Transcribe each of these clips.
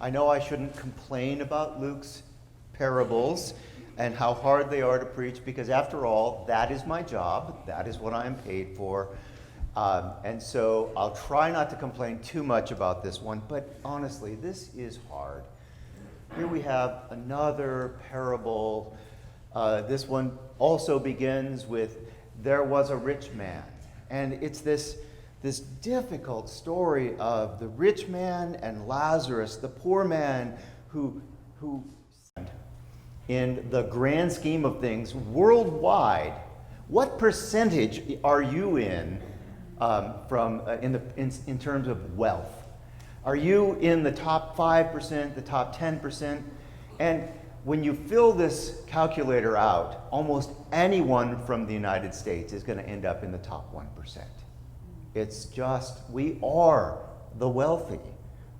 I know I shouldn't complain about Luke's parables and how hard they are to preach, because after all, that is my job. That is what I am paid for. And so I'll try not to complain too much about this one, but honestly, this is hard. Here we have another parable. This one also begins with, there was a rich man. And it's this difficult story of the rich man and Lazarus, the poor man who in the grand scheme of things, worldwide, what percentage are you in in terms of wealth? Are you in the top 5%, the top 10%? And when you fill this calculator out, almost anyone from the United States is going to end up in the top 1%. It's just, we are the wealthy.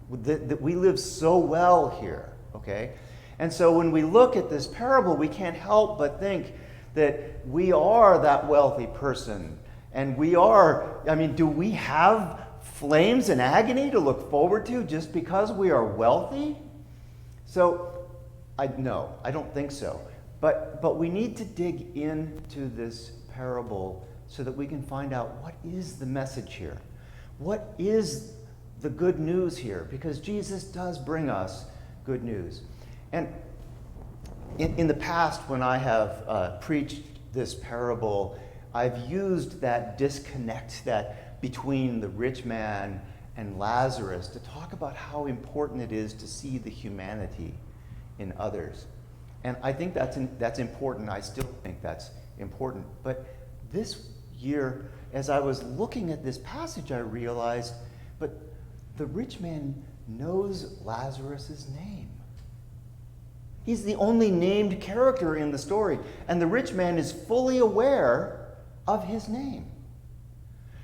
We live so well here, okay? And so when we look at this parable, we can't help but think that we are that wealthy person. And we are, do we have flames and agony to look forward to just because we are wealthy? So, no, I don't think so. But we need to dig into this parable so that we can find out what is the message here. What is the good news here? Because Jesus does bring us good news. And in the past, when I have preached this parable, I've used that disconnect between the rich man and Lazarus to talk about how important it is to see the humanity in others. And I think that's important. I still think that's important. But this year, as I was looking at this passage, I realized, but the rich man knows Lazarus' name. He's the only named character in the story, and the rich man is fully aware of his name.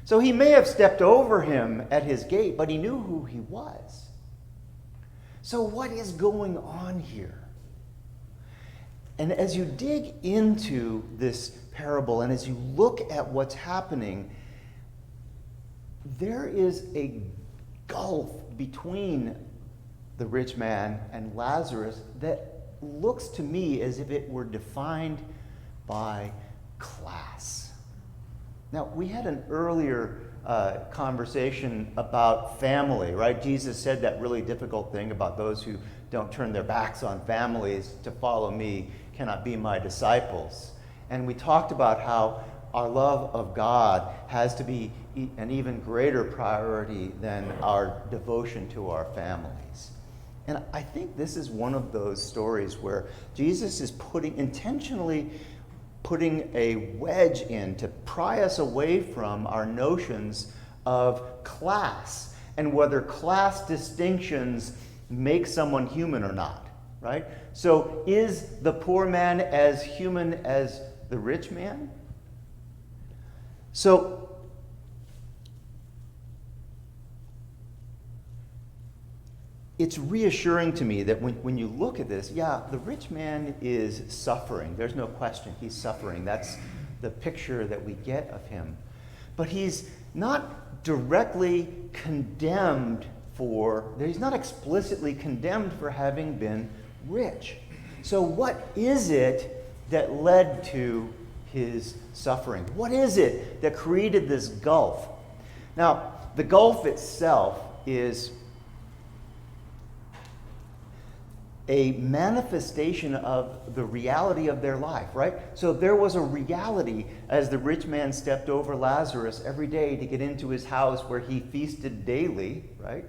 So he may have stepped over him at his gate, but he knew who he was. So what is going on here? And as you dig into this parable, and as you look at what's happening, there is a gulf between the rich man and Lazarus that looks to me as if it were defined by class. Now, we had an earlier conversation about family, right? Jesus said that really difficult thing about those who don't turn their backs on families to follow me cannot be my disciples. And we talked about how our love of God has to be an even greater priority than our devotion to our families. And I think this is one of those stories where Jesus is intentionally putting a wedge in to pry us away from our notions of class and whether class distinctions make someone human or not, right? So is the poor man as human as the rich man? So it's reassuring to me that when you look at this, yeah, the rich man is suffering. There's no question he's suffering. That's the picture that we get of him. But he's not directly condemned he's not explicitly condemned for having been rich. So what is it that led to his suffering? What is it that created this gulf? Now, the gulf itself is a manifestation of the reality of their life, right? So there was a reality as the rich man stepped over Lazarus every day to get into his house where he feasted daily, right?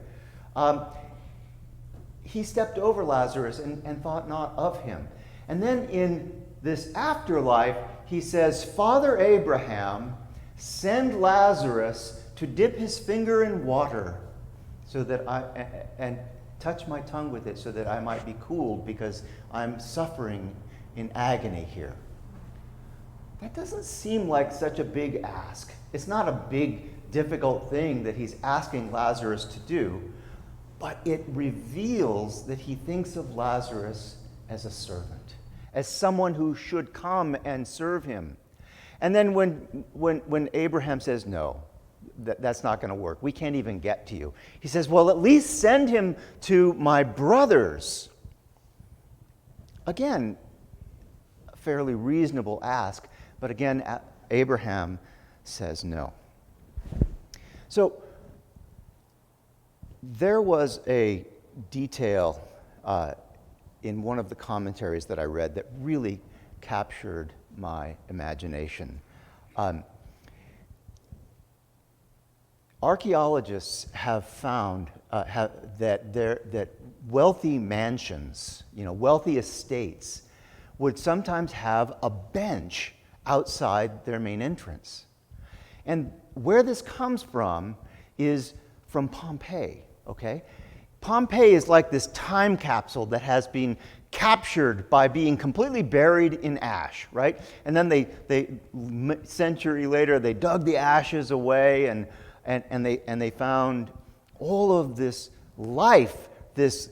He stepped over Lazarus and thought not of him. And then in this afterlife, he says, Father Abraham, send Lazarus to dip his finger in water so that and touch my tongue with it so that I might be cooled because I'm suffering in agony here. That doesn't seem like such a big ask. It's not a big, difficult thing that he's asking Lazarus to do, but it reveals that he thinks of Lazarus as a servant, as someone who should come and serve him. And then when Abraham says, no, that's not going to work. We can't even get to you. He says, well, at least send him to my brothers. Again, a fairly reasonable ask, but again, Abraham says no. So there was a detail in one of the commentaries that I read that really captured my imagination. Archaeologists have found that wealthy mansions, wealthy estates, would sometimes have a bench outside their main entrance. And where this comes from is from Pompeii, okay? Pompeii is like this time capsule that has been captured by being completely buried in ash, right? And then they century later, they dug the ashes away and they found all of this life, this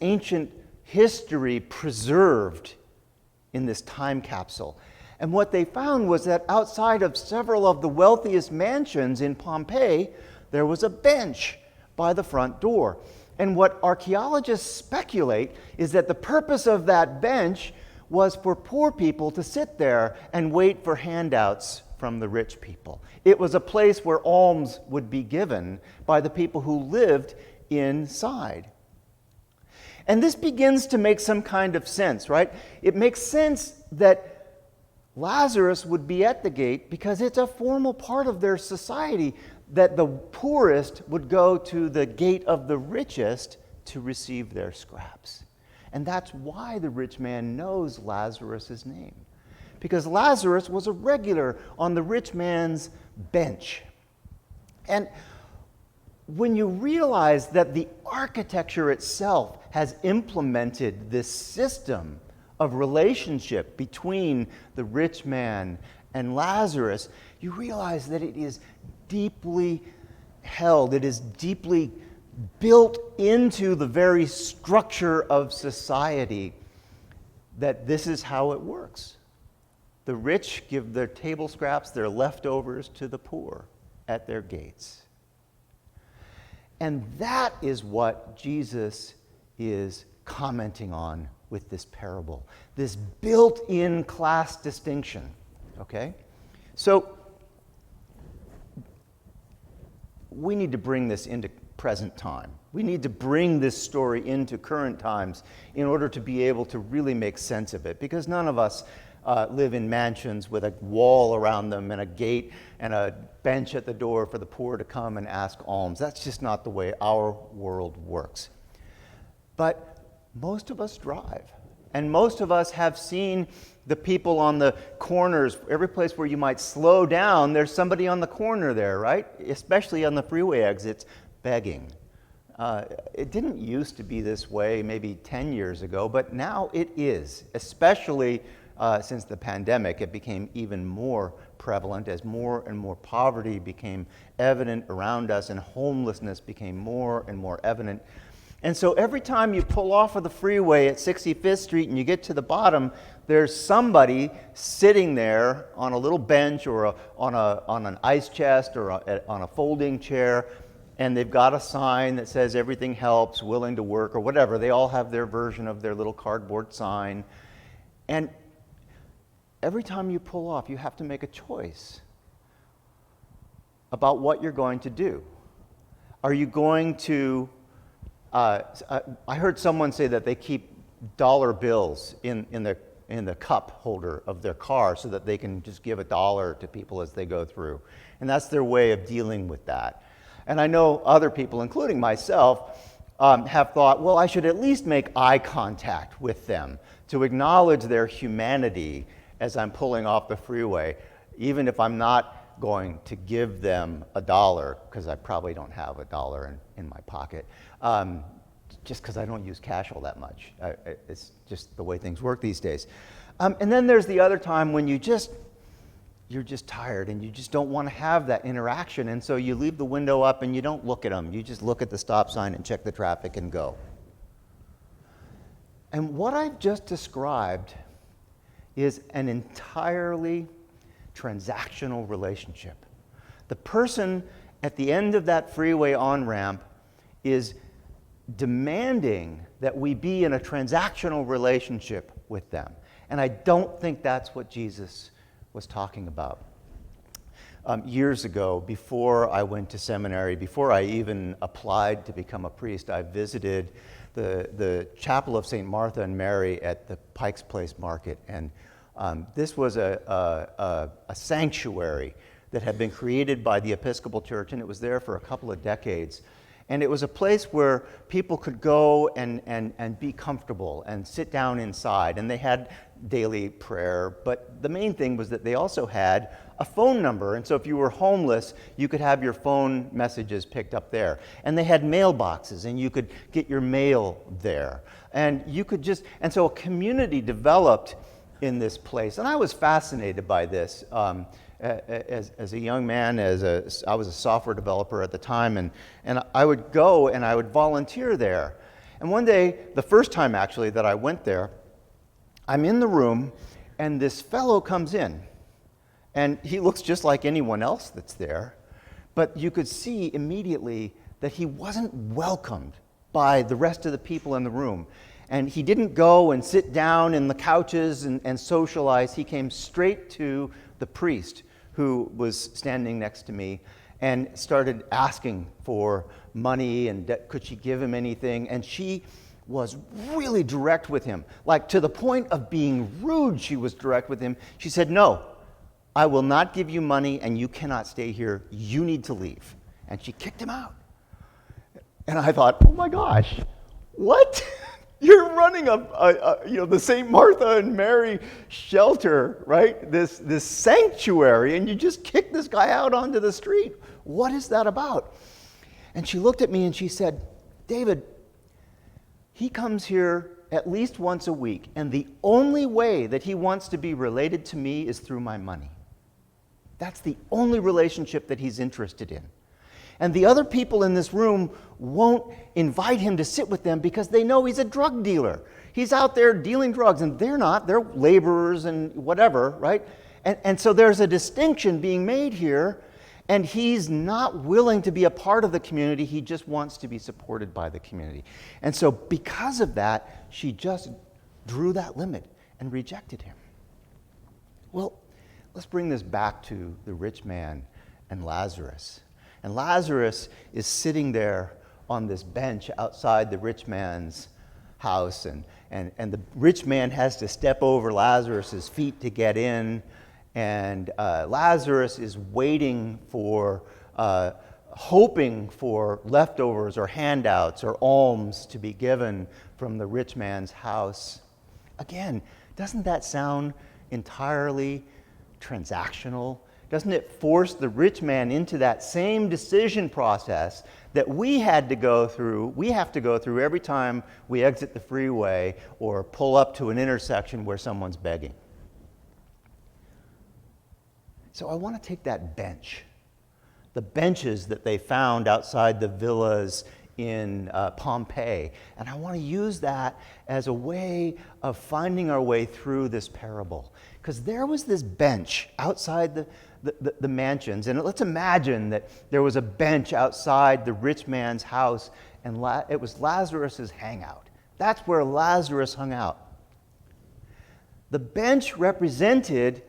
ancient history preserved in this time capsule. And what they found was that outside of several of the wealthiest mansions in Pompeii, there was a bench by the front door. And what archaeologists speculate is that the purpose of that bench was for poor people to sit there and wait for handouts from the rich people. It was a place where alms would be given by the people who lived inside. And this begins to make some kind of sense, right? It makes sense that Lazarus would be at the gate because it's a formal part of their society that the poorest would go to the gate of the richest to receive their scraps. And that's why the rich man knows Lazarus' name, because Lazarus was a regular on the rich man's bench. And when you realize that the architecture itself has implemented this system of relationship between the rich man and Lazarus, you realize that it is deeply held, it is deeply built into the very structure of society, that this is how it works. The rich give their table scraps, their leftovers, to the poor at their gates. And that is what Jesus is commenting on with this parable, this built-in class distinction, okay? So we need to bring this into present time. We need to bring this story into current times in order to be able to really make sense of it, because none of us live in mansions with a wall around them and a gate and a bench at the door for the poor to come and ask alms. That's just not the way our world works. But most of us drive, and most of us have seen the people on the corners. Every place where you might slow down, there's somebody on the corner there, right? Especially on the freeway exits, begging. It didn't used to be this way maybe 10 years ago, but now it is, especially since the pandemic. It became even more prevalent as more and more poverty became evident around us and homelessness became more and more evident. And so every time you pull off of the freeway at 65th Street and you get to the bottom, there's somebody sitting there on a little bench or on an ice chest or on a folding chair, and they've got a sign that says everything helps, willing to work, or whatever. They all have their version of their little cardboard sign. And every time you pull off, you have to make a choice about what you're going to do. Are you going to I heard someone say that they keep dollar bills in the cup holder of their car so that they can just give $1 to people as they go through. And that's their way of dealing with that. And I know other people, including myself, have thought, well, I should at least make eye contact with them to acknowledge their humanity as I'm pulling off the freeway, even if I'm not going to give them $1, because I probably don't have $1 in my pocket, just because I don't use cash all that much. It's just the way things work these days. And then there's the other time when you're just tired and you just don't want to have that interaction, and so you leave the window up and you don't look at them. You just look at the stop sign and check the traffic and go. And what I've just described is an entirely transactional relationship. The person at the end of that freeway on-ramp is demanding that we be in a transactional relationship with them. And I don't think that's what Jesus was talking about. Years ago, before I went to seminary, before I even applied to become a priest, I visited the chapel of St. Martha and Mary at the Pike's Place Market. And this was a sanctuary that had been created by the Episcopal Church, and it was there for a couple of decades. And it was a place where people could go and be comfortable and sit down inside. And they had daily prayer, but the main thing was that they also had a phone number. And so if you were homeless, you could have your phone messages picked up there. And they had mailboxes, and you could get your mail there. And you could just, and so a community developed in this place. And I was fascinated by this. As a young man, I was a software developer at the time, and I would go and I would volunteer there. And one day, the first time actually that I went there, I'm in the room, and this fellow comes in, and he looks just like anyone else that's there, but you could see immediately that he wasn't welcomed by the rest of the people in the room. And he didn't go and sit down in the couches and socialize. He came straight to the priest who was standing next to me and started asking for money and could she give him anything. And she was really direct with him, like to the point of being rude. She was direct with him. She said, "No, I will not give you money, and you cannot stay here. You need to leave." And she kicked him out. And I thought, oh my gosh, what? You're running the St. Martha and Mary shelter, right? This sanctuary, and you just kick this guy out onto the street. What is that about? And she looked at me and she said, "David, he comes here at least once a week, and the only way that he wants to be related to me is through my money. That's the only relationship that he's interested in. And the other people in this room won't invite him to sit with them because they know he's a drug dealer. He's out there dealing drugs, and they're not. They're laborers and whatever, right? And so there's a distinction being made here, and he's not willing to be a part of the community. He just wants to be supported by the community." And so because of that, she just drew that limit and rejected him. Well, let's bring this back to the rich man and Lazarus. And Lazarus is sitting there on this bench outside the rich man's house, and the rich man has to step over Lazarus's feet to get in, and Lazarus is waiting for, hoping for leftovers or handouts or alms to be given from the rich man's house. Again, doesn't that sound entirely transactional? Doesn't it force the rich man into that same decision process that we have to go through every time we exit the freeway or pull up to an intersection where someone's begging? So I want to take that bench, the benches that they found outside the villas in Pompeii, and I want to use that as a way of finding our way through this parable. Because there was this bench outside the mansions, and let's imagine that there was a bench outside the rich man's house, and it was Lazarus's hangout. That's where Lazarus hung out. The bench represented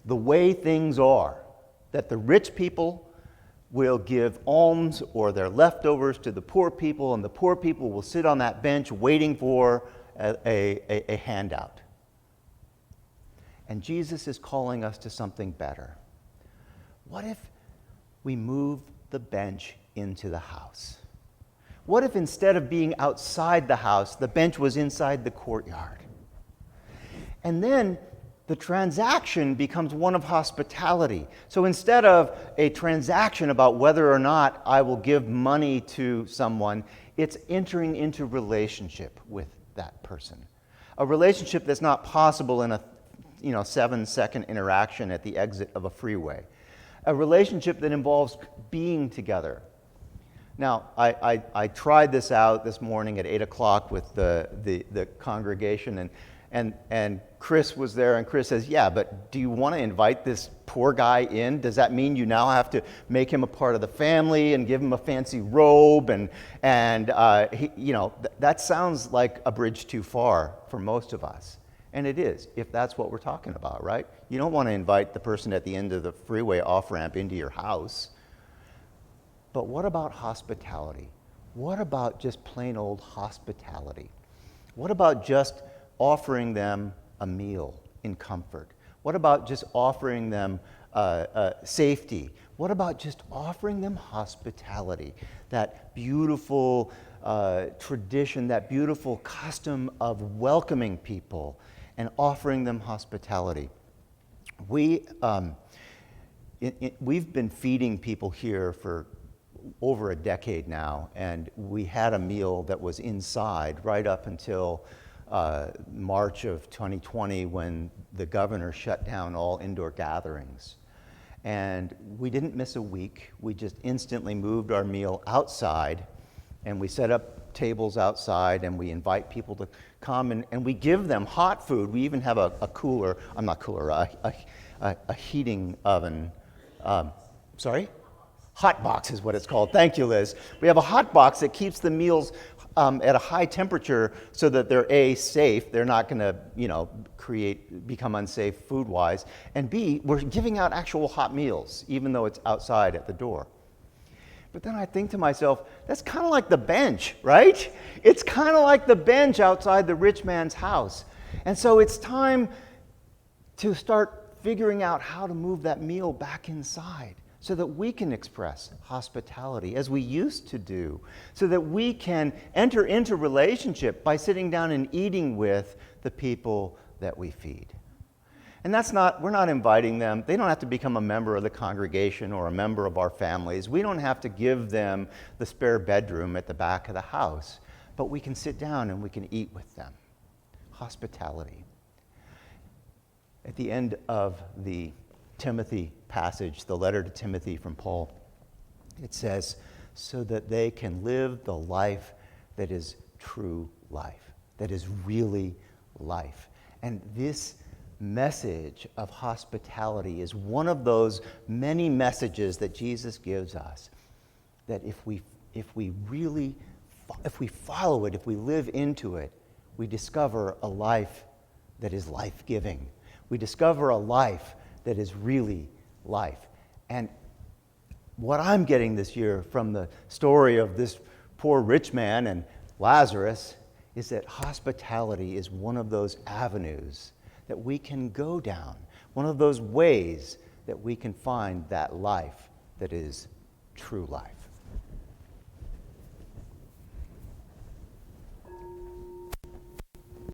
the way things are, that the rich people will give alms or their leftovers to the poor people, and the poor people will sit on that bench waiting for a handout. And Jesus is calling us to something better. What if we move the bench into the house? What if instead of being outside the house, the bench was inside the courtyard? And then the transaction becomes one of hospitality. So instead of a transaction about whether or not I will give money to someone, it's entering into relationship with that person. A relationship that's not possible in a 7-second interaction at the exit of a freeway. A relationship that involves being together. Now, I tried this out this morning at 8 o'clock with the congregation, And Chris was there, and Chris says, yeah, but do you want to invite this poor guy in? Does that mean you now have to make him a part of the family and give him a fancy robe? That sounds like a bridge too far for most of us. And it is, if that's what we're talking about, right? You don't want to invite the person at the end of the freeway off-ramp into your house. But what about hospitality? What about just plain old hospitality? What about just offering them a meal in comfort? What about just offering them safety? What about just offering them hospitality? That beautiful tradition, that beautiful custom of welcoming people and offering them hospitality. We've been feeding people here for over a decade now, and we had a meal that was inside right up until March of 2020, when the governor shut down all indoor gatherings. And we didn't miss a week. We just instantly moved our meal outside, and we set up tables outside, and we invite people to come, and we give them hot food. We even have a heating oven. Hot box is what it's called. Thank you, Liz. We have a hot box that keeps the meals at a high temperature so that they're A, safe, they're not going to, become unsafe food-wise, and B, we're giving out actual hot meals, even though it's outside at the door. But then I think to myself, that's kind of like the bench, right? It's kind of like the bench outside the rich man's house. And so it's time to start figuring out how to move that meal back inside, so that we can express hospitality as we used to do, so that we can enter into relationship by sitting down and eating with the people that we feed. And we're not inviting them. They don't have to become a member of the congregation or a member of our families. We don't have to give them the spare bedroom at the back of the house, but we can sit down and we can eat with them. Hospitality. At the end of the Timothy passage, the letter to Timothy from Paul, it says, so that they can live the life that is true life, that is really life. And this message of hospitality is one of those many messages that Jesus gives us, that if we follow it, if we live into it, we discover a life that is life-giving. We discover a life that is really life. And what I'm getting this year from the story of this poor rich man and Lazarus is that hospitality is one of those avenues that we can go down, one of those ways that we can find that life that is true life.